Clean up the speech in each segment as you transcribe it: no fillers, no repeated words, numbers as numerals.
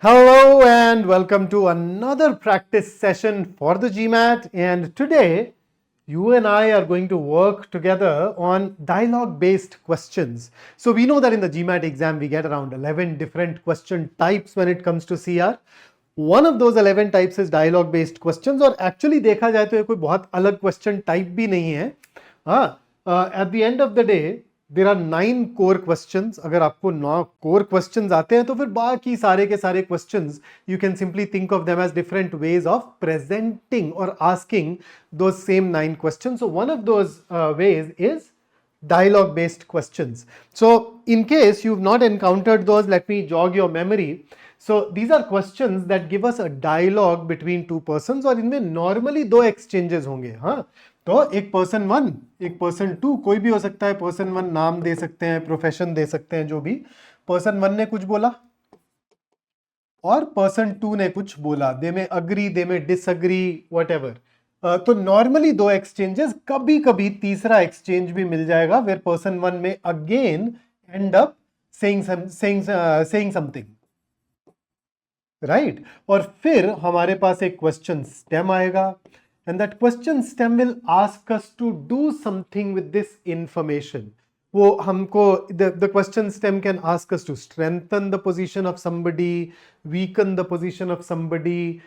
Hello and welcome to another practice session for the GMAT, and today you and I are going to work together on dialogue based questions. So we know that in the GMAT exam we get around 11 different question types when it comes to CR. One of those 11 types is dialogue based questions, और actually देखा जाए तो ये कोई बहुत अलग question type भी नहीं है. At the end of the day there are 9 core questions. अगर आपको 9 core questions आते हैं तो फिर बाकी सारे के सारे questions you can simply think of them as different ways of presenting or asking those same 9 questions. So one of those ways is dialogue based questions. So in case you've not encountered those, let me jog your memory. So these are questions that give us a dialogue between two persons, और इनमें normally दो exchanges होंगे. हाँ, तो एक person 1 एक person 2, कोई भी हो सकता है. person 1 नाम दे सकते हैं, profession दे सकते हैं, जो भी. person 1 ने कुछ बोला और person 2 ने कुछ बोला. they may agree, they may disagree, whatever. तो नॉर्मली दो एक्सचेंजेस, कभी कभी तीसरा एक्सचेंज भी मिल जाएगा where person 1 में again end up saying something, right? और फिर हमारे पास एक क्वेश्चन स्टेम आएगा, and that question stem will ask us to do something with this information. वो हमको the question stem can ask us to strengthen the position of somebody, weaken the position of somebody,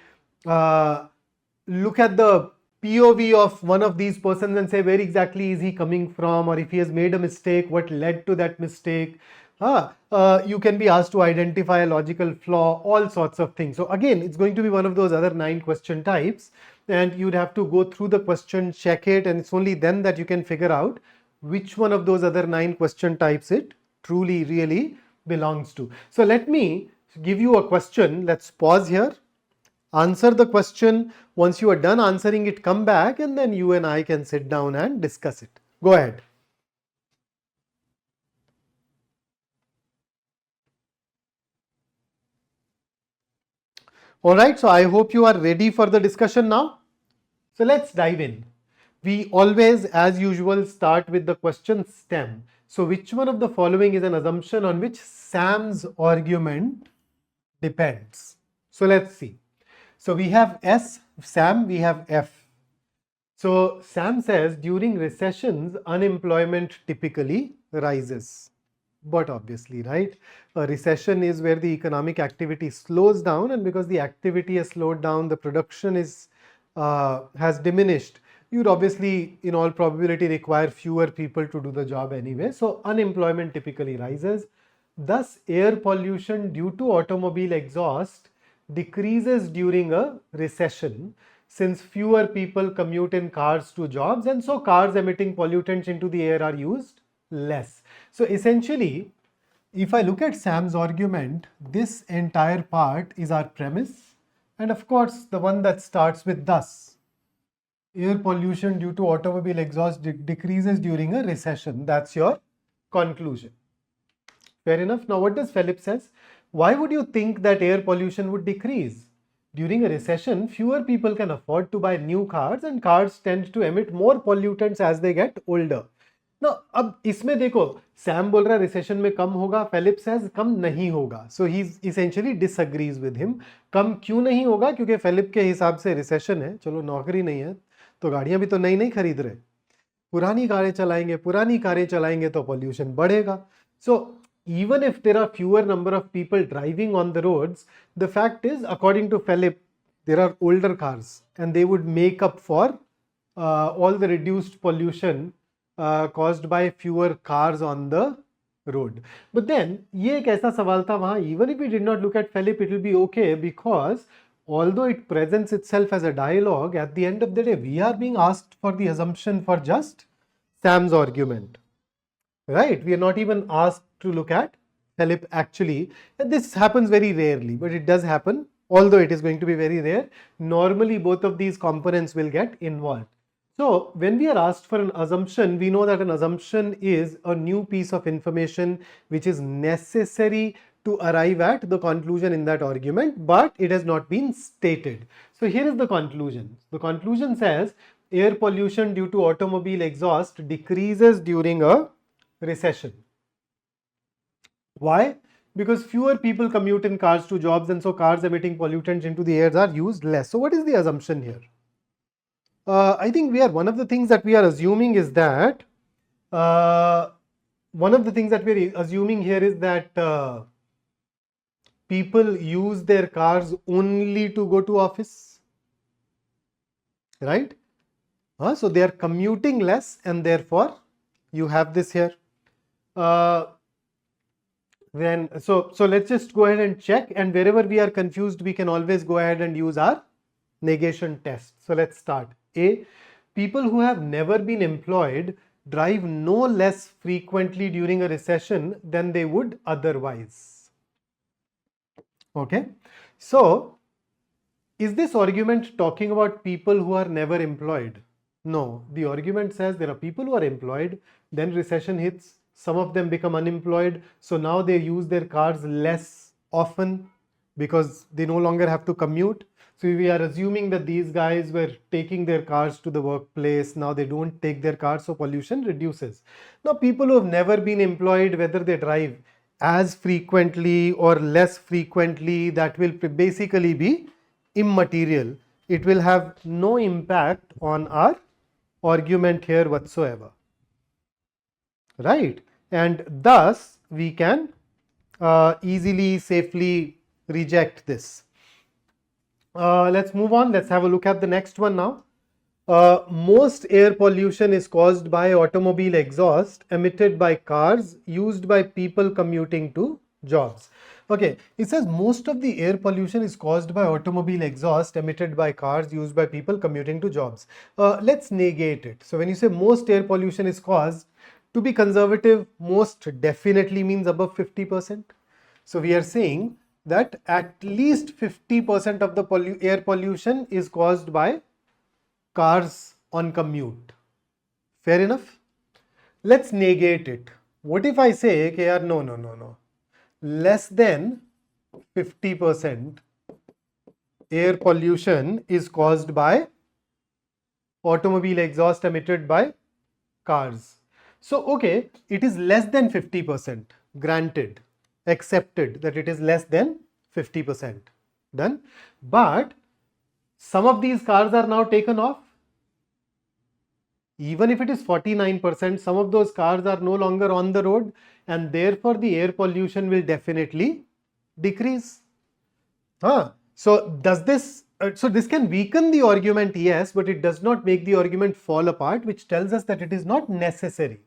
look at the POV of one of these persons and say where exactly is he coming from, or if he has made a mistake, what led to that mistake. You can be asked to identify a logical flaw, all sorts of things. So again, it's going to be one of those other 9 question types, and you'd have to go through the question, check it, and it's only then that you can figure out which one of those other 9 question types it truly really belongs to. So let me give you a question. Let's pause here, answer the question. Once you are done answering it, come back, and then you and I can sit down and discuss it. Go ahead. All right, so I hope you are ready for the discussion now. So let's dive in. We always, as usual, start with the question stem. So which one of the following is an assumption on which Sam's argument depends? So let's see. So we have S, Sam, we have F. So Sam says during recessions, unemployment typically rises. But obviously, right, a recession is where the economic activity slows down, and because the activity has slowed down, the production is has diminished. You'd obviously, in all probability, require fewer people to do the job anyway. So unemployment typically rises. Thus, air pollution due to automobile exhaust decreases during a recession, since fewer people commute in cars to jobs, and so cars emitting pollutants into the air are used less. So essentially, if I look at Sam's argument, this entire part is our premise, and of course the one that starts with thus. Air pollution due to automobile exhaust decreases during a recession. That's your conclusion. Fair enough. Now what does Philip says? Why would you think that air pollution would decrease? During a recession, fewer people can afford to buy new cars, and cars tend to emit more pollutants as they get older. Now, अब इसमें देखो, Sam बोल रहा है recession में कम होगा, Philip says कम नहीं होगा. So he essentially disagrees with him. कम क्यों नहीं होगा? क्योंकि Philip के हिसाब से recession है, चलो नौकरी नहीं है, तो गाड़ियां भी तो नई नहीं खरीद रहे, पुरानी कारें चलाएंगे तो pollution बढ़ेगा. So even if there are fewer number of people driving on the roads, the fact is, according to Philip, there are older cars, and they would make up for all the reduced pollution caused by fewer cars on the road. But then, ये एक ऐसा सवाल था वहाँ, even if we did not look at Philip, it will be okay, because although it presents itself as a dialogue, at the end of the day, we are being asked for the assumption for just Sam's argument, right? We are not even asked to look at Philip actually. And this happens very rarely, but it does happen, although it is going to be very rare. Normally, both of these components will get involved. So when we are asked for an assumption, we know that an assumption is a new piece of information which is necessary to arrive at the conclusion in that argument, but it has not been stated. So here is the conclusion. The conclusion says air pollution due to automobile exhaust decreases during a recession. Why? because fewer people commute in cars to jobs, and so cars emitting pollutants into the air are used less. So what is the assumption here? I think one of the things that we are assuming is that people use their cars only to go to office, right? So they are commuting less, and therefore you have this here. So let's just go ahead and check, and wherever we are confused, we can always go ahead and use our negation test. So let's start. A, people who have never been employed drive no less frequently during a recession than they would otherwise. Okay, so is this argument talking about people who are never employed? No, the argument says there are people who are employed, then recession hits, some of them become unemployed, so now they use their cars less often because they no longer have to commute. So we are assuming that these guys were taking their cars to the workplace, now they don't take their cars, so pollution reduces. Now people who have never been employed, whether they drive as frequently or less frequently, that will basically be immaterial. It will have no impact on our argument here whatsoever, right? And thus we can easily, safely reject this. Let's move on. Let's have a look at the next one now. Most air pollution is caused by automobile exhaust emitted by cars used by people commuting to jobs. Okay, it says most of the air pollution is caused by automobile exhaust emitted by cars used by people commuting to jobs. Let's negate it. So when you say most air pollution is caused, to be conservative, most definitely means above 50%. So we are saying that at least 50% of the air pollution is caused by cars on commute. Fair enough? Let's negate it. What if I say, okay, no. Less than 50% air pollution is caused by automobile exhaust emitted by cars. So, okay, it is less than 50%. Granted, accepted that it is less than 50%. Done. But some of these cars are now taken off. Even if it is 49%, some of those cars are no longer on the road, and therefore the air pollution will definitely decrease. So does this, so this can weaken the argument, yes, but it does not make the argument fall apart, which tells us that it is not necessary.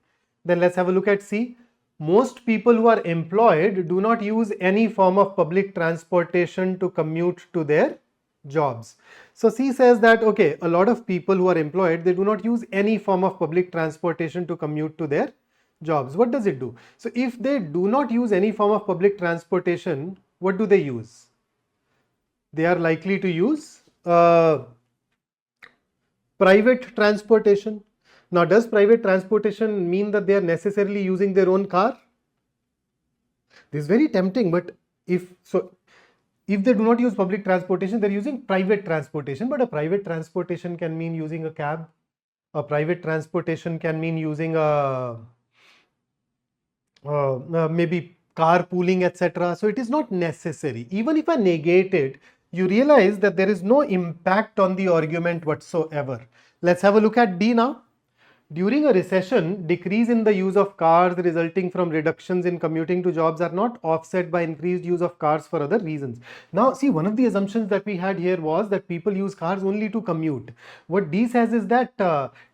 Then let's have a look at C. Most people who are employed do not use any form of public transportation to commute to their jobs. So C says that, okay, a lot of people who are employed, they do not use any form of public transportation to commute to their jobs. What does it do? So if they do not use any form of public transportation, what do they use? They are likely to use private transportation. Now, does private transportation mean that they are necessarily using their own car? This is very tempting, but if they do not use public transportation, they're using private transportation, but a private transportation can mean using a cab. A private transportation can mean using a maybe carpooling, etc. So it is not necessary. Even if I negate it, you realize that there is no impact on the argument whatsoever. Let's have a look at D now. During a recession, decrease in the use of cars resulting from reductions in commuting to jobs are not offset by increased use of cars for other reasons. Now, see, one of the assumptions that we had here was that people use cars only to commute. What D says is that,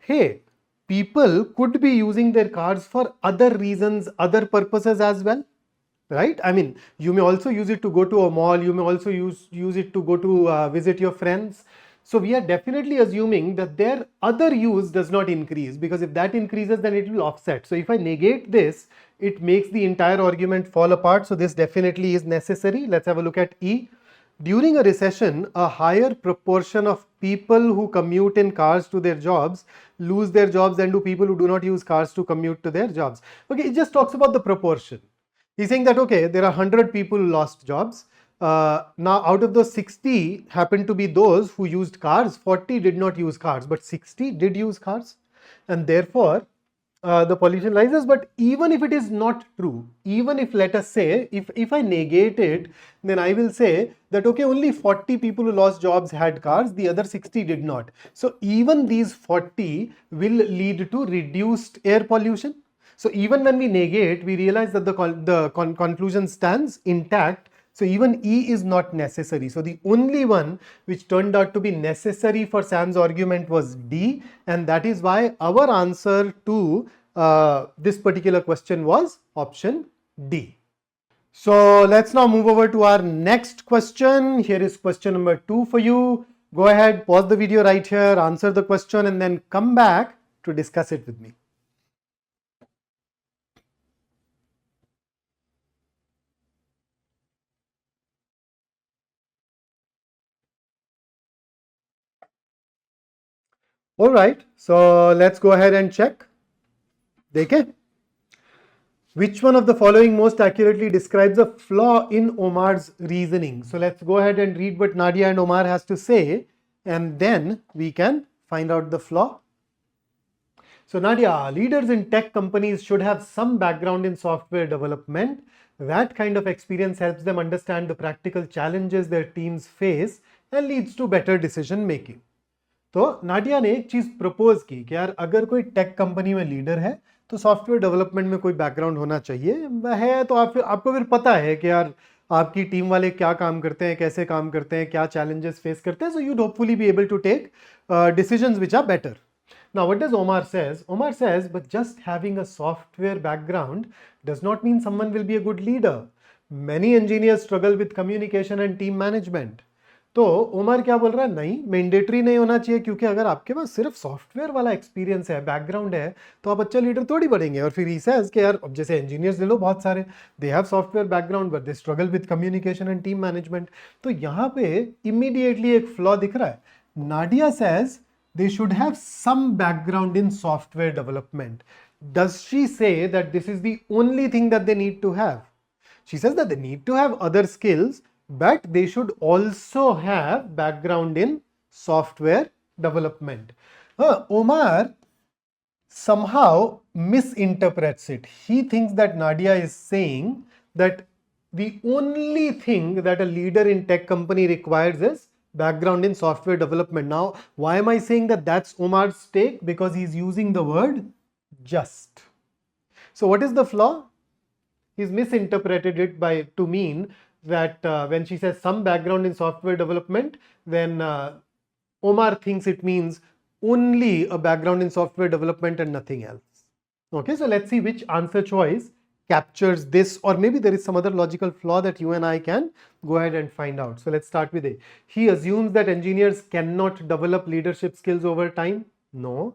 hey, people could be using their cars for other reasons, other purposes as well. Right? I mean, you may also use it to go to a mall, you may also use it to go to visit your friends. So we are definitely assuming that their other use does not increase, because if that increases, then it will offset. So if I negate this, it makes the entire argument fall apart. So this definitely is necessary. Let's have a look at E. During a recession, a higher proportion of people who commute in cars to their jobs lose their jobs than do people who do not use cars to commute to their jobs. Okay, it just talks about the proportion. He's saying that, okay, there are 100 people who lost jobs. Now, out of those, 60 happened to be those who used cars, 40 did not use cars, but 60 did use cars. And therefore, the pollution rises. But even if it is not true, even if, let us say, if I negate it, then I will say that okay, only 40 people who lost jobs had cars, the other 60 did not. So even these 40 will lead to reduced air pollution. So even when we negate, we realize that the conclusion stands intact. So even E is not necessary. So the only one which turned out to be necessary for Sam's argument was D, and that is why our answer to this particular question was option D. So let's now move over to our next question. Here is question number 2 for you. Go ahead, pause the video right here, answer the question, and then come back to discuss it with me. All right, so let's go ahead and check. देखें, which one of the following most accurately describes a flaw in Omar's reasoning? So let's go ahead and read what Nadia and Omar has to say, and then we can find out the flaw. So Nadia, leaders in tech companies should have some background in software development. That kind of experience helps them understand the practical challenges their teams face and leads to better decision making. तो Nadia ने एक चीज propose की कि यार अगर कोई tech company में लीडर है तो सॉफ्टवेयर डेवलपमेंट में कोई बैकग्राउंड होना चाहिए है, तो आपको फिर पता है कि यार आपकी टीम वाले क्या काम करते हैं, कैसे काम करते हैं, क्या चैलेंजेस फेस करते हैं. So you'd hopefully be able to take decisions which are better. Now, what does Omar says? Omar says, but just having a software background does not mean someone will be a good leader. Many engineers struggle with communication and team management. तो ओमर क्या बोल रहा है, नहीं, mandatory नहीं होना चाहिए, क्योंकि अगर आपके पास सिर्फ सॉफ्टवेयर वाला एक्सपीरियंस है, बैकग्राउंड है, तो आप अच्छा लीडर थोड़ी बनेंगे. और फिर ही सेज कि यार अब जैसे इंजीनियर्स ले लो बहुत सारे, they have software background but they struggle with communication and team management. तो यहाँ पे इमीडिएटली एक फ्लॉ दिख रहा है. Nadia says they should have some background in software development. Does she say that this is the only thing that they need to have? She says that they need to have other skills, but they should also have background in software development. Omar somehow misinterprets it. He thinks that Nadia is saying that the only thing that a leader in tech company requires is background in software development. Now, why am I saying that that's Omar's take? Because he's using the word just. So what is the flaw? He's misinterpreted it to mean that when she says some background in software development, then Omar thinks it means only a background in software development and nothing else. Okay, so let's see which answer choice captures this, or maybe there is some other logical flaw that you and I can go ahead and find out. So let's start with A. He assumes that engineers cannot develop leadership skills over time. No.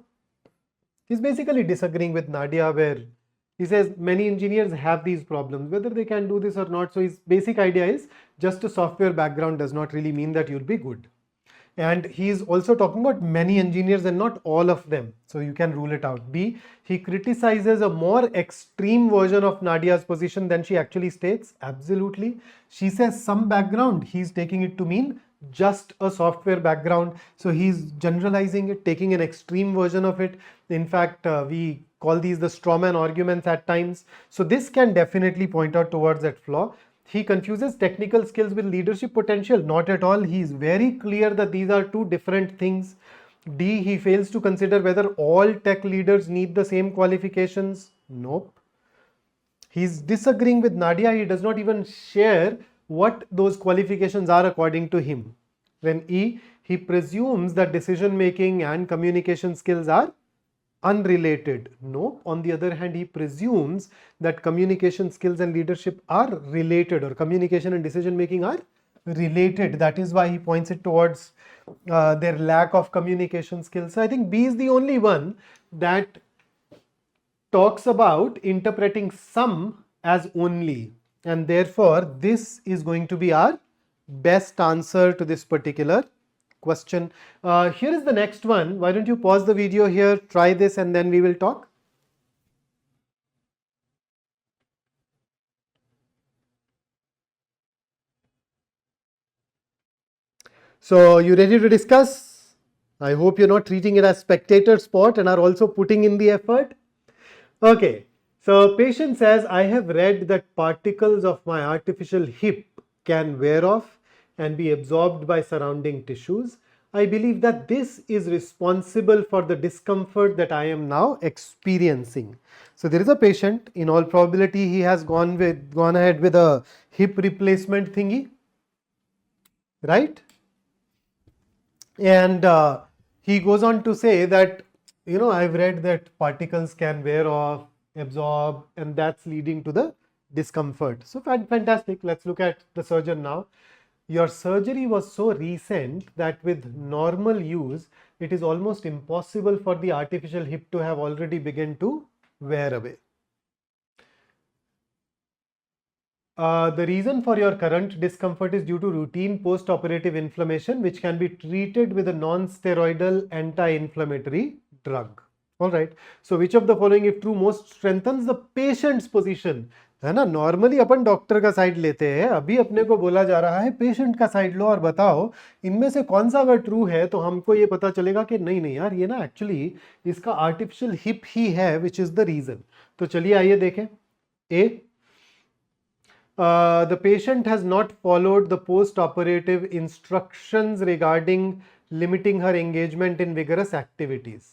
He's basically disagreeing with Nadia, where he says many engineers have these problems, whether they can do this or not. So his basic idea is just a software background does not really mean that you'll be good. And he's also talking about many engineers and not all of them. So you can rule it out. B, he criticizes a more extreme version of Nadia's position than she actually states. Absolutely. She says some background. He's taking it to mean just a software background. So he's generalizing it, taking an extreme version of it. In fact, we call these the strawman arguments at times. So this can definitely point out towards that flaw. He confuses technical skills with leadership potential. Not at all. He is very clear that these are two different things. D, he fails to consider whether all tech leaders need the same qualifications. Nope. He's disagreeing with Nadia. He does not even share what those qualifications are according to him. Then E, he presumes that decision making and communication skills are unrelated. No, on the other hand, he presumes that communication skills and leadership are related, or communication and decision making are related. That is why he points it towards their lack of communication skills. So I think B is the only one that talks about interpreting some as only, and therefore this is going to be our best answer to this particular question. Here is the next one. Why don't you pause the video here, try this, and then we will talk. So you ready to discuss? I hope you're not treating it as spectator sport and are also putting in the effort. Okay, so patient says, I have read that particles of my artificial hip can wear off and be absorbed by surrounding tissues. I believe that this is responsible for the discomfort that I am now experiencing. So there is a patient, in all probability he has gone ahead with a hip replacement thingy, right? And he goes on to say that, I've read that particles can wear off, absorb, and that's leading to the discomfort. So fantastic. Let's look at the surgeon now. Your surgery was so recent that with normal use, it is almost impossible for the artificial hip to have already begun to wear away. The reason for your current discomfort is due to routine post-operative inflammation, which can be treated with a non-steroidal anti-inflammatory drug. All right. So, which of the following, if true, most strengthens the patient's position? है ना, normally अपन doctor का side लेते हैं, अभी अपने को बोला जा रहा है पेशेंट का साइड लो और बताओ इनमें से कौन सा अगर ट्रू है तो हमको ये पता चलेगा कि नहीं नहीं यार, ये ना एक्चुअली इसका आर्टिफिशियल हिप ही है विच इज द रीजन. तो चलिए आइए देखें. ए, the patient has not followed the post-operative instructions regarding limiting her engagement in vigorous activities.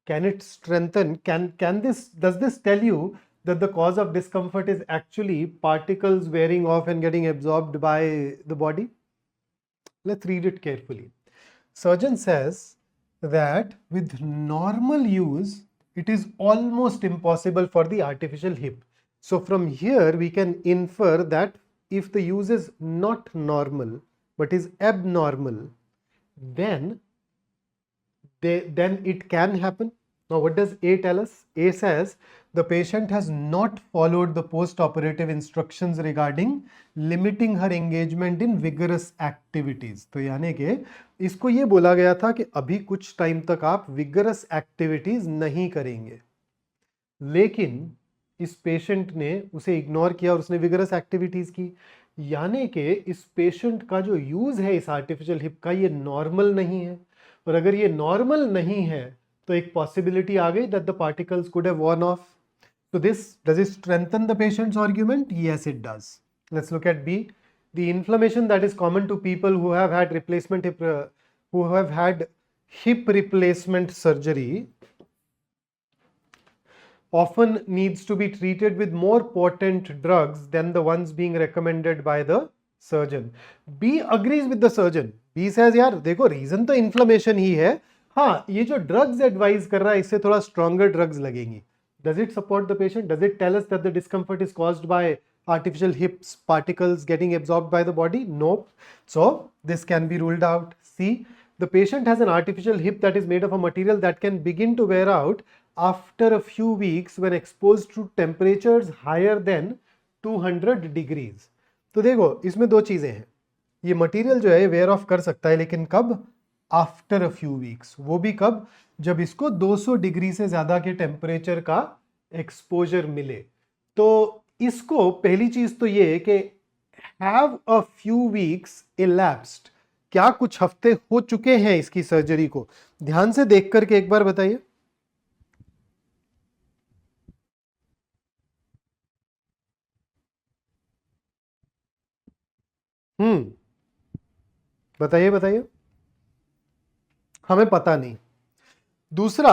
Can it strengthen? Does this tell you that the cause of discomfort is actually particles wearing off and getting absorbed by the body? Let's read it carefully. Surgeon says that with normal use, it is almost impossible for the artificial hip. So from here we can infer that if the use is not normal but is abnormal, then it can happen. Now what does A tell us? A says the patient has not followed the post-operative instructions regarding limiting her engagement in vigorous activities. तो यानी कि इसको ये बोला गया था कि अभी कुछ टाइम तक आप vigorous activities नहीं करेंगे, लेकिन इस पेशेंट ने उसे इग्नोर किया और उसने विगरस एक्टिविटीज की. यानी कि इस पेशेंट का जो यूज है इस आर्टिफिशियल हिप का, ये नॉर्मल नहीं है. और अगर ये नॉर्मल नहीं है तो एक पॉसिबिलिटी आ गई that the particles could have worn off. So this, does it strengthen the patient's argument? Yes, it does. Let's look at B. The inflammation that is common to people who have had hip replacement surgery often needs to be treated with more potent drugs than the ones being recommended by the surgeon. B agrees with the surgeon. B says यार देखो reason तो inflammation ही है, हाँ ये जो drugs advise कर रहा है इससे थोड़ा स्ट्रॉन्गर ड्रग्स लगेंगी. Does it support the patient? Does it tell us that the discomfort is caused by artificial hips particles getting absorbed by the body? Nope. So this can be ruled out. C, the patient has an artificial hip that is made of a material that can begin to wear out after a few weeks when exposed to temperatures higher than 200 degrees. तो देखो इसमें दो चीजें हैं. ये material जो है where of कर सकता है, लेकिन कब? After a few weeks. वो भी कब? जब इसको 200 डिग्री से ज्यादा के टेम्परेचर का एक्सपोजर मिले. तो इसको पहली चीज तो ये कि have a few weeks elapsed, क्या कुछ हफ्ते हो चुके हैं इसकी सर्जरी को? ध्यान से देख करके एक बार बताइए. बताइए बताइए. हमें पता नहीं. दूसरा,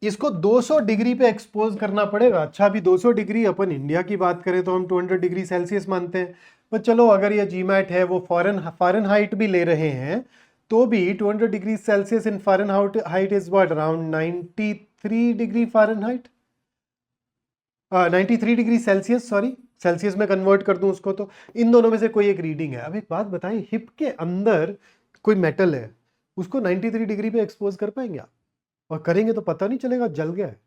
इसको 200 डिग्री पे एक्सपोज करना पड़ेगा. अच्छा अभी 200 डिग्री अपन इंडिया की बात करें तो हम 200 डिग्री सेल्सियस मानते हैं, पर चलो अगर ये जीमैट है वो फ़ारेनहाइट भी ले रहे हैं तो भी 200 degree Celsius in Fahrenheit is what, around 93 degree Fahrenheit, 93 degree Celsius, sorry Celsius में कन्वर्ट कर दूं उसको. तो इन दोनों में से कोई एक रीडिंग है. अब एक बात बताएं, हिप के अंदर कोई मेटल है, उसको 93 डिग्री पे एक्सपोज कर पाएंगे आप? और करेंगे तो पता नहीं चलेगा, जल गया है.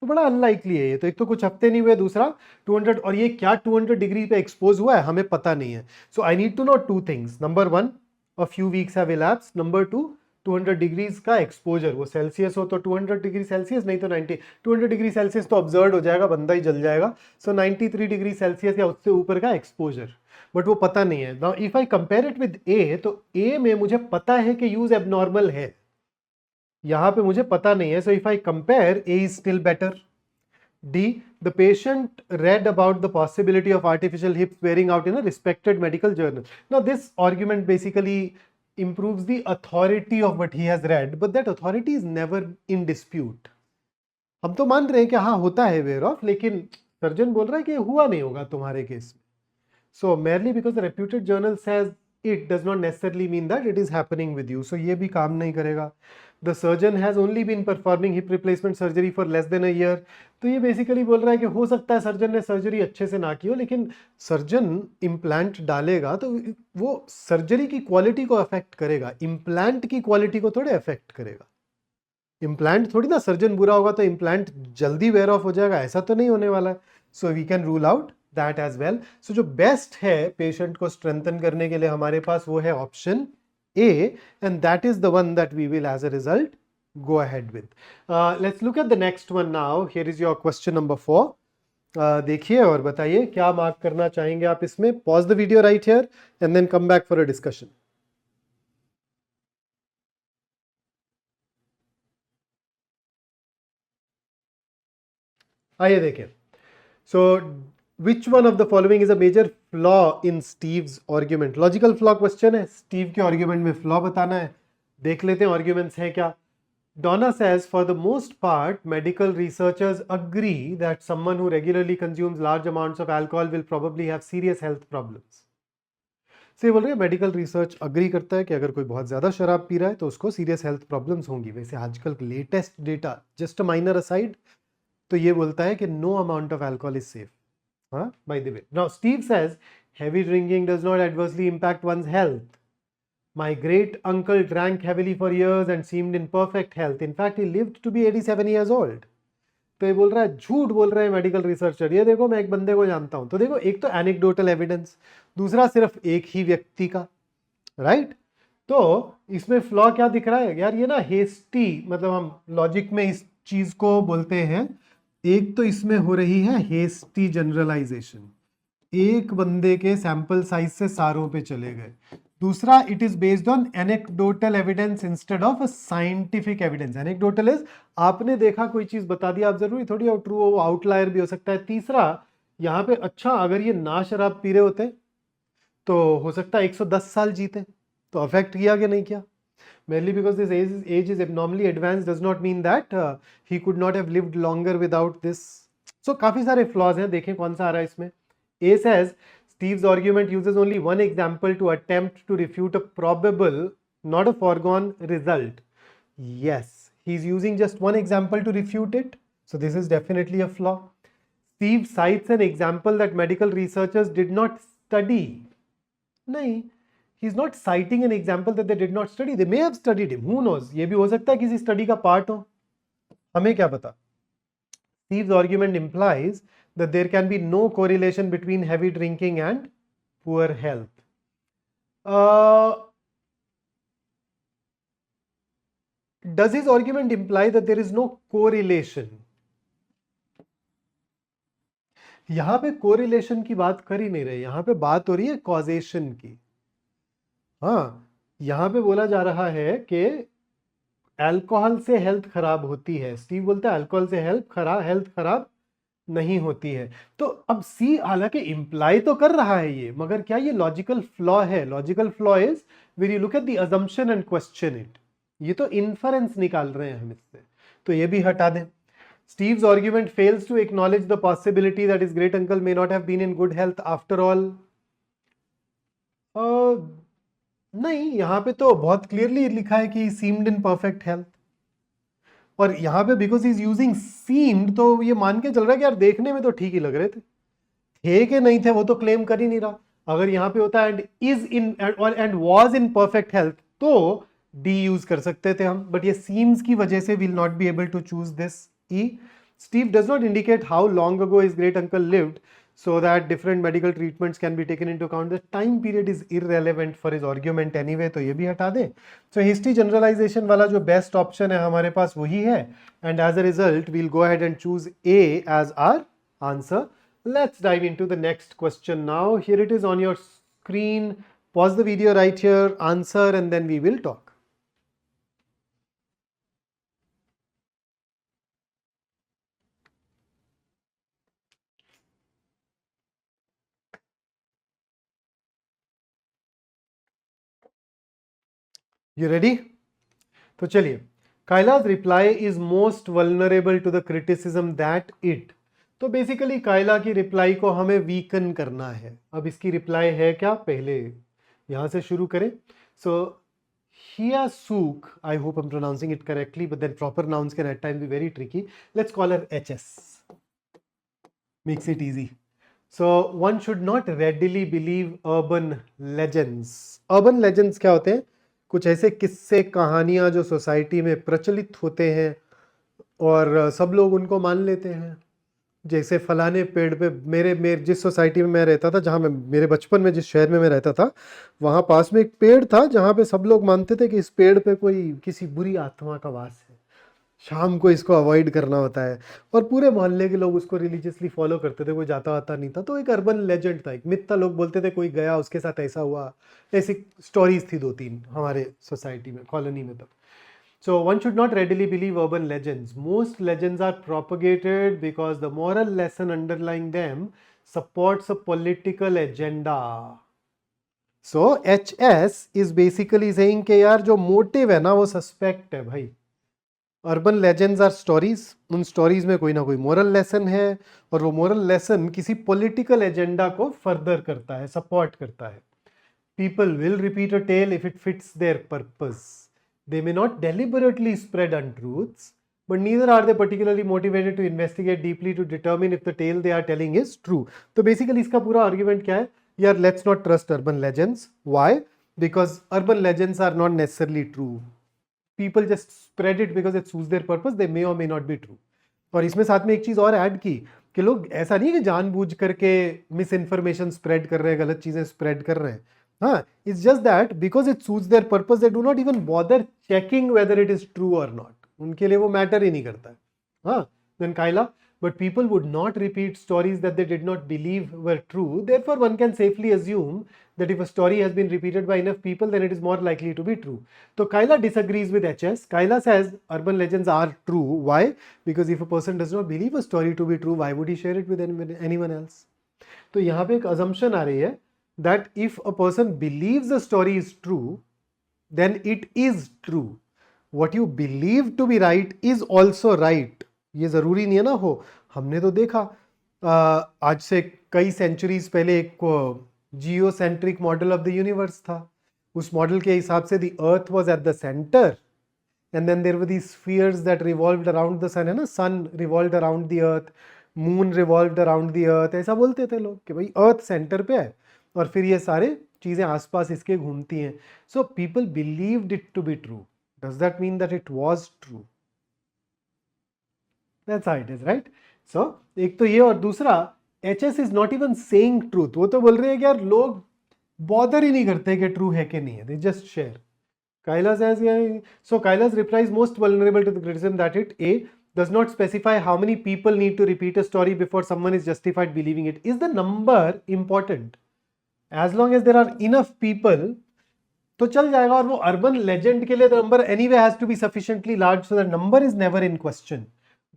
तो बड़ा अनलाइकली है ये. तो एक तो कुछ हफ्ते नहीं हुए, दूसरा 200, और ये क्या 200 डिग्री पे एक्सपोज हुआ है हमें पता नहीं है. So I need to know two things. Number one, a few weeks have elapsed. Number two, 200 degrees का एक्सपोजर, वो सेल्सियस हो तो 200 डिग्री सेल्सियस, नहीं तो 200 डिग्री सेल्सियस तो ऑब्जर्व हो जाएगा, बंदा ही जल जाएगा. सो 93 डिग्री सेल्सियस या उससे ऊपर का एक्सपोजर, बट वो पता नहीं है. Now if I compare it with A, तो ए में मुझे पता है कि यूज एबनॉर्मल है, यहां पे मुझे पता नहीं है. So if I compare, A is still better. D. The patient read about the possibility of artificial hips wearing out in a respected medical journal. Now, this argument basically improves the authority of what he has read, but that authority is never in dispute. हम तो मान रहे हैं कि हाँ होता है where of, लेकिन सर्जन बोल रहा है कि हुआ नहीं होगा तुम्हारे केस में. So merely because the reputed journal says it does not necessarily mean that it is happening with you. So ये भी काम नहीं करेगा. The surgeon has only been performing hip replacement surgery for less than a year. तो ये basically बोल रहा है कि हो सकता है सर्जन ने सर्जरी अच्छे से ना की हो, लेकिन सर्जन इम्प्लांट डालेगा तो वो सर्जरी की क्वालिटी को अफेक्ट करेगा, इम्प्लांट की क्वालिटी को थोड़े अफेक्ट करेगा. इम्प्लांट थोड़ी ना, सर्जन बुरा होगा तो इम्प्लांट जल्दी वेयर ऑफ हो जाएगा, ऐसा तो नहीं होने वाला है. So we can rule out that as well. So जो बेस्ट है पेशेंट को स्ट्रेंथन करने के लिए हमारे पास वो है option A, and that is the one that we will as a result go ahead with. Let's look at the next one now. Here is your question number 4. देखिए और बताइए क्या मार्क करना चाहेंगे आप इसमें. Pause the video right here and then come back for a discussion. आइए देखिए. So which one of the following is a major flaw in Steve's argument? Logical flaw question है. Steve के argument में flaw बताना है. देख लेते हैं arguments हैं क्या. Donna says, for the most part, medical researchers agree that someone who regularly consumes large amounts of alcohol will probably have serious health problems. से बोल रहे हैं मेडिकल रिसर्च अग्री करता है कि अगर कोई बहुत ज़्यादा शराब पी रहा है तो उसको सीरियस हेल्थ प्रॉब्लम्स होंगी. वैसे आजकल latest data, just a minor aside, तो ये बोलता है कि no amount of alcohol is safe. हाँ, by the way. Now Steve says, heavy drinking does not adversely impact one's health. My great uncle drank heavily for years and seemed in perfect health. In fact, he lived to be 87 years old. तो ये बोल रहा है, झूठ बोल रहे हैं medical researcher. ये देखो मैं एक बंदे को जानता हूं. तो देखो, एक तो एनेक्डोटल एविडेंस, दूसरा सिर्फ एक ही व्यक्ति का, राइट. तो इसमें फ्लॉ क्या दिख रहा है यार? ये ना हेस्टी, मतलब हम लॉजिक में इस चीज को बोलते हैं, एक तो इसमें हो रही है हेस्टी जनरलाइजेशन, एक बंदे के सैंपल साइज से सारों पे चले गए. दूसरा, it is based on anecdotal evidence instead of scientific evidence. Anecdotal is आपने देखा कोई चीज बता दिया, आप जरूरी थोड़ी हो ट्रू हो, आउटलायर भी हो सकता है. तीसरा, यहाँ पे अच्छा अगर ये ना शराब पी रहे होते तो हो सकता है 110 साल जीते. तो अफेक्ट किया कि नहीं किया? Merely because this age is abnormally advanced does not mean that he could not have lived longer without this. So काफी सारे flaws हैं. देखें कौन सा आ रहा है इसमें. A says Steve's argument uses only one example to attempt to refute a probable, not a foregone result. Yes, he's using just one example to refute it. So this is definitely a flaw. Steve cites an example that medical researchers did not study. नहीं, he's not citing an example that they did not study. They may have studied him. Who knows? ये भी हो सकता है किसी study का part हो, हमें क्या पता. Steve's argument implies that there can be no correlation between heavy drinking and poor health. Does his argument imply that there is no correlation? यहां पे कोरिलेशन की बात कर ही नहीं रहे, यहां पे बात हो रही है कॉजेशन की. हाँ, यहां पे बोला जा रहा है कि अल्कोहल से हेल्थ खराब होती है. स्टीव बोलता है अल्कोहल से हेल्थ खराब नहीं होती है. तो अब सी हालांकि इंप्लाई तो कर रहा है ये, मगर क्या ये लॉजिकल फ्लॉ है? Logical flaw is when you look at the assumption and question it. ये तो इन्फरेंस निकाल रहे हैं हम इससे, तो ये भी हटा दें. Steve's argument fails to acknowledge the possibility that his great uncle may not have been in good health after all. नहीं, यहां पे तो बहुत क्लियरली लिखा है कि seemed in perfect health. और यहां पे because he's using seemed, तो ये मान के चल रहा है कि यार देखने में तो ठीक ही लग रहे थे कि नहीं थे वो तो क्लेम कर ही नहीं रहा. अगर यहां पे होता and is in and was in perfect health तो डी यूज कर सकते थे हम, बट ये सीम्स की वजह से will not be able to choose this E. Steve does not indicate how long ago his great uncle lived so that different medical treatments can be taken into account. The time period is irrelevant for his argument anyway, तो ये भी हटा दें. So history generalization वाला जो best option है हमारे पास वही है, and as a result we'll go ahead and choose A as our answer. Let's dive into the next question now. Here it is on your screen. Pause the video right here, answer, and then we will talk. You ready? तो चलिए, काइला's reply is most vulnerable to the criticism that it. तो basically काइला की reply को हमें weaken करना है. अब इसकी रिप्लाई है क्या, पहले यहां से शुरू करें. सो Hiasuk, I hope I'm pronouncing it correctly, but then proper nouns can at times be very tricky. Let's call her HS. Makes it easy. So one should not readily believe urban legends. Urban legends क्या होते हैं? कुछ ऐसे किस्से कहानियां जो society में प्रचलित होते हैं और सब लोग उनको मान लेते हैं. जैसे फलाने पेड़ पे मेरे जिस सोसाइटी में मैं रहता था, जहाँ मैं मेरे बचपन में जिस शहर में मैं रहता था, वहाँ पास में एक पेड़ था जहाँ पे सब लोग मानते थे कि इस पेड़ पे कोई किसी बुरी आत्मा का वास है, शाम को इसको अवॉइड करना होता है, और पूरे मोहल्ले के लोग उसको रिलीजियसली फॉलो करते थे. कोई जाता आता नहीं था. तो एक अर्बन लेजेंड था, एक मिथ था. लोग बोलते थे कोई गया, उसके साथ ऐसा हुआ. ऐसी स्टोरीज थी 2-3 हमारे सोसाइटी में, कॉलोनी में तब. So one should not readily believe urban legends. Most legends are propagated because the moral lesson underlying them supports a political agenda. So HS is basically saying कि यार जो मोटिव है ना वो सस्पेक्ट है भाई. अर्बन लेजेंड्स आर स्टोरीज, उन stories में कोई ना कोई मोरल लेसन है, और वो मोरल लेसन किसी पॉलिटिकल एजेंडा को फर्दर करता है, सपोर्ट करता है. People will repeat a tale if it fits their purpose. They may not deliberately spread untruths, but neither are they particularly motivated to investigate deeply to determine if the tale they are telling is true. तो basically इसका पूरा argument क्या है? यार let's not trust urban legends. Why? Because urban legends are not necessarily true. People just spread it because it suits their purpose. They may or may not be true. और इसमें साथ में एक चीज और ऐड की कि लोग ऐसा नहीं है कि जानबूझ करके मिस इन्फॉर्मेशन स्प्रेड कर रहे हैं, गलत चीजें स्प्रेड कर रहे हैं. हाँ, it's just that because it suits their purpose, they do not even bother checking whether it is true or not. उनके लिए वो मैटर ही नहीं करता है. हाँ, then Kaila, but people would not repeat stories that they did not believe were true. Therefore, one can safely assume that if a story has been repeated by enough people, then it is more likely to be true. So Kaila disagrees with HS. Kaila says urban legends are true. Why? Because if a person does not believe a story to be true, why would he share it with anyone else? तो यहाँ पे एक assumption आ रही है that if a person believes a story is true, then it is true. What you believe to be right is also right. ये जरूरी नहीं है ना हो. हमने तो देखा आज से कई सेंचुरीज पहले एक geocentric model of the universe था. उस मॉडल के हिसाब से the earth was at the centre and then there were these spheres that revolved around the sun, है ना. Sun revolved around the earth, moon revolved around the earth. ऐसा बोलते थे लोग कि भाई अर्थ सेंटर पे है और फिर ये सारे चीजें आसपास इसके घूमती हैं. So people believed it to be true. Does that mean that it was true? That's how it is, right? So एक तो ये, और दूसरा HS is not even saying truth. वो तो बोल रहे हैं कि यार लोग बॉदर ही नहीं करते कि ट्रू है कि नहीं है, they just share. Kaila says, so Kaila's reply is most vulnerable to the criticism that it A does not specify how many people need to repeat a story before someone is justified believing it. Is the number important? As long as there are enough people, तो चल जाएगा. और वो urban legend के लिए the number anyway has to be sufficiently large, so the number is never in question.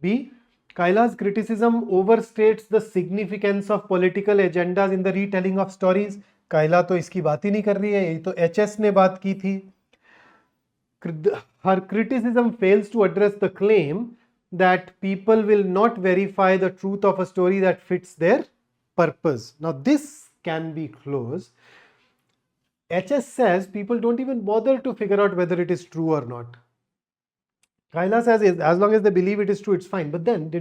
B, Kaila's criticism overstates the significance of political agendas in the retelling of stories. Kaila तो इसकी बात ही नहीं कर रही है, ये तो HS ने बात की थी. Her criticism fails to address the claim that people will not verify the truth of a story that fits their purpose. Now this can be closed. HS says people don't even bother to figure out whether it is true or not. Kaila says as long as they believe it is true, it's fine. But then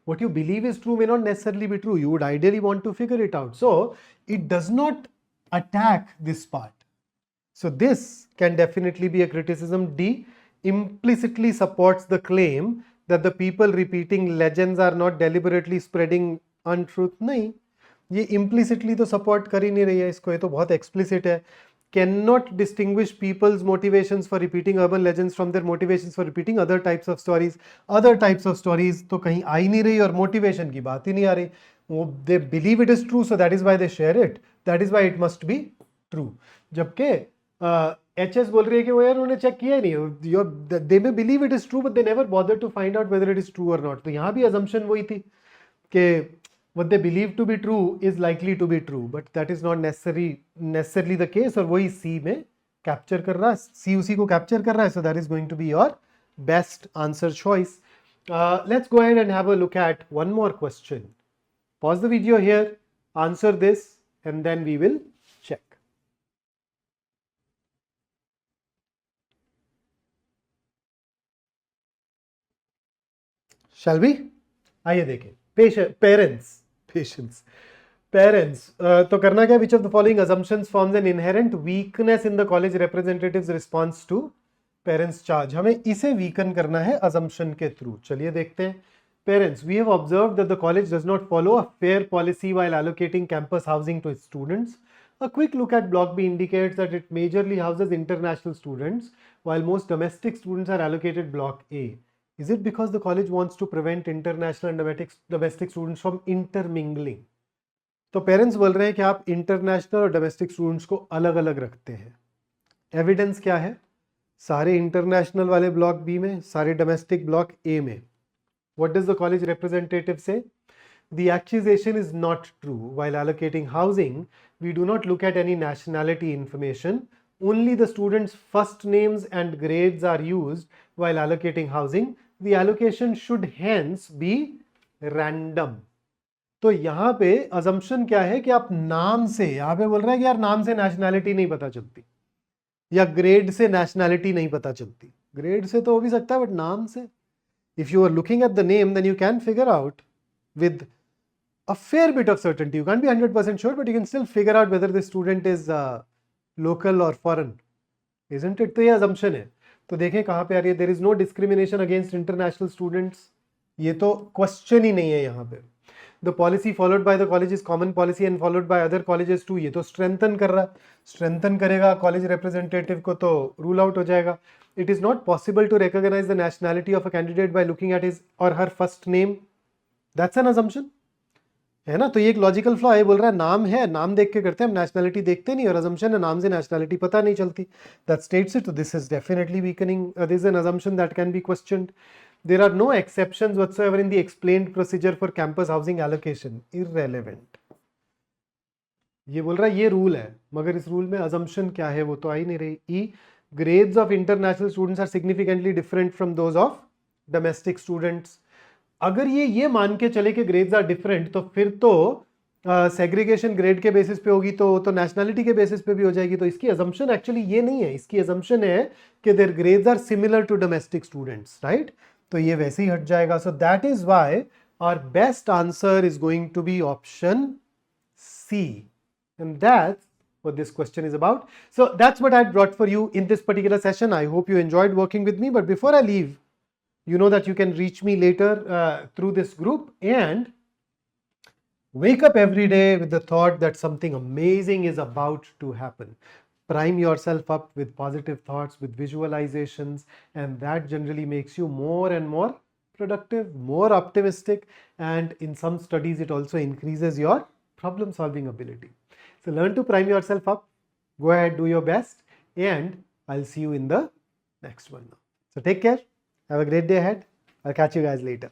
what you believe is true may not necessarily be true. You would ideally want to figure it out. So it does not attack this part. So this can definitely be a criticism. D, implicitly supports the claim that the people repeating legends are not deliberately spreading untruth. नहीं, ये implicitly तो support कर ही नहीं रही है इसको, ये तो बहुत explicit है. Cannot distinguish people's motivations for repeating urban legends from their motivations for repeating other types of stories. Other types of stories तो कहीं आ ही नहीं रही और motivation की बात ही नहीं आ रही. They believe it is true, so that is why they share it. That is why it must be true. जबकि HS बोल रही है कि वो यार उन्होंने चेक किया ही नहीं. They may believe it is true, but they never bother to find out whether it is true or not. तो यहाँ भी assumption वही थी कि what they believe to be true is likely to be true, but that is not necessarily the case. और वही C में capture कर रहा है, सी उसी को कैप्चर कर रहा है, so that is going to be your best answer choice. Let's go ahead and have a look at one more question. Pause the video here, answer this, and then we will check. Shall we? आइए देखें. Parents तो करना क्या? Which of the following assumptions forms an inherent weakness in the college representative's response to parents charge. हमें इसे weaken करना है assumption के थ्रू. चलिए देखते हैं. Parents, we have observed that the college does not follow a fair policy while allocating campus housing to its students. A quick look at Block B indicates that it majorly houses international students, while most domestic students are allocated Block A. Is it because the college wants to prevent international and domestic students from intermingling? तो parents बोल रहे हैं कि आप international और domestic students को अलग अलग रखते हैं. एविडेंस क्या है? सारे इंटरनेशनल वाले ब्लॉक बी में, सारे डोमेस्टिक ब्लॉक ए में. What does the college representative say? The accusation is not true. While allocating housing, we do not look at any nationality information. Only the students' first names and grades are used while allocating housing. The allocation should hence be random. तो यहाँ पे assumption क्या है कि आप नाम से, यहाँ पे बोल रहे हैं कि यार नाम से nationality नहीं पता चलती, या ग्रेड से nationality नहीं पता चलती. ग्रेड से तो हो भी सकता है, बट नाम से. If you are looking at the name, then you can figure out with a fair bit of certainty. You can't be 100% sure, but you can still figure out whether the student is local or foreign, isn't it? तो ये assumption है. तो देखें कहाँ पे आ रही है. There is no discrimination against international students. ये तो question ही नहीं है यहाँ पे. The policy followed by the college is common policy and followed by other colleges too. ये तो strengthen कर रहा है. Strengthen करेगा college representative को तो rule out हो जाएगा. It is not possible to recognize the nationality of a candidate by looking at his or her first name. That's an assumption. है ना? तो ये एक लॉजिकल फ्लॉ है. बोल रहा है नाम है, नाम देख के करते हैं, हम नेशनैलिटी देखते नहीं, और assumption है नाम से नेशनैलिटी पता नहीं चलती. That states it. So this is definitely weakening. This is an assumption that can be questioned. There are no exceptions whatsoever in the explained procedure for campus housing allocation. Irrelevant. ये बोल रहा है ये rule है, मगर इस rule में assumption क्या है वो तो आ ही नहीं रही. E. Grades of international students are significantly different from those of domestic students. अगर ये मान के चले कि grades are different, तो फिर तो segregation grade के basis पे होगी, तो nationality के basis पे भी हो जाएगी. तो इसकी assumption actually ये नहीं है. इसकी assumption है कि their grades are similar to domestic students, right? तो ये वैसे ही हट जाएगा. So that is why our best answer is going to be option C, and that's what this question is about. So that's what I brought for you in this particular session. I hope you enjoyed working with me. But before I leave, you know that you can reach me later through this group, and wake up every day with the thought that something amazing is about to happen. Prime yourself up with positive thoughts, with visualizations, and that generally makes you more and more productive, more optimistic, and in some studies it also increases your problem solving ability. So learn to prime yourself up, go ahead, do your best, and I'll see you in the next one now. So take care, have a great day ahead. I'll catch you guys later.